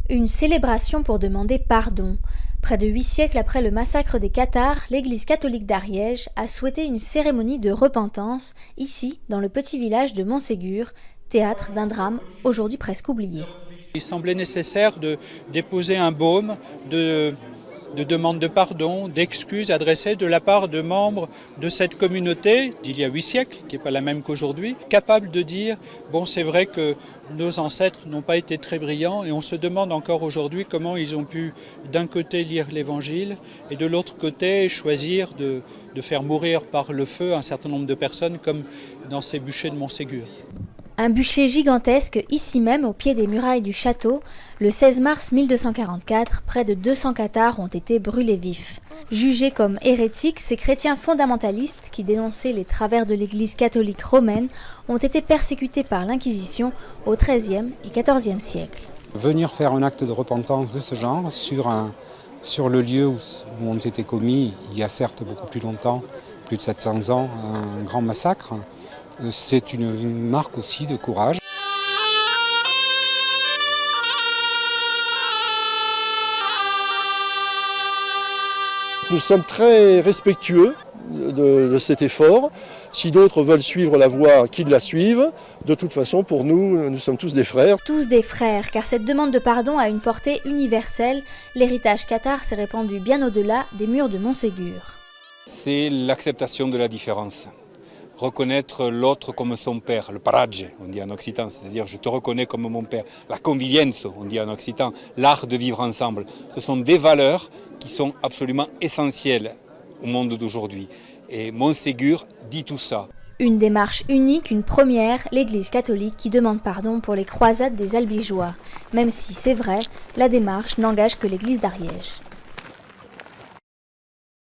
Une célébration pour demander pardon. Près de 8 siècles après le massacre des Cathares, l'Église catholique d'Ariège a souhaité une cérémonie de repentance, ici, dans le petit village de Montségur, théâtre d'un drame aujourd'hui presque oublié. Il semblait nécessaire de déposer un baume de demande de pardon, d'excuses adressées de la part de membres de cette communauté d'il y a 8 siècles, qui n'est pas la même qu'aujourd'hui, capables de dire « bon, c'est vrai que nos ancêtres n'ont pas été très brillants et on se demande encore aujourd'hui comment ils ont pu d'un côté lire l'Évangile et de l'autre côté choisir de faire mourir par le feu un certain nombre de personnes comme dans ces bûchers de Montségur ». Un bûcher gigantesque, ici même, au pied des murailles du château. Le 16 mars 1244, près de 200 cathares ont été brûlés vifs. Jugés comme hérétiques, ces chrétiens fondamentalistes qui dénonçaient les travers de l'Église catholique romaine ont été persécutés par l'Inquisition au XIIIe et XIVe siècle. Venir faire un acte de repentance de ce genre sur le lieu où ont été commis, il y a certes beaucoup plus longtemps, plus de 700 ans, un grand massacre, c'est une marque aussi de courage. Nous sommes très respectueux de cet effort. Si d'autres veulent suivre la voie, qu'ils la suivent. De toute façon, pour nous, nous sommes tous des frères. Tous des frères, car cette demande de pardon a une portée universelle. L'héritage cathare s'est répandu bien au-delà des murs de Montségur. C'est l'acceptation de la différence. Reconnaître l'autre comme son père, le paradje, on dit en occitan, c'est-à-dire je te reconnais comme mon père. La convivienza, on dit en occitan, l'art de vivre ensemble. Ce sont des valeurs qui sont absolument essentielles au monde d'aujourd'hui. Et Montségur dit tout ça. Une démarche unique, une première, l'Église catholique qui demande pardon pour les croisades des Albigeois. Même si, c'est vrai, la démarche n'engage que l'Église d'Ariège.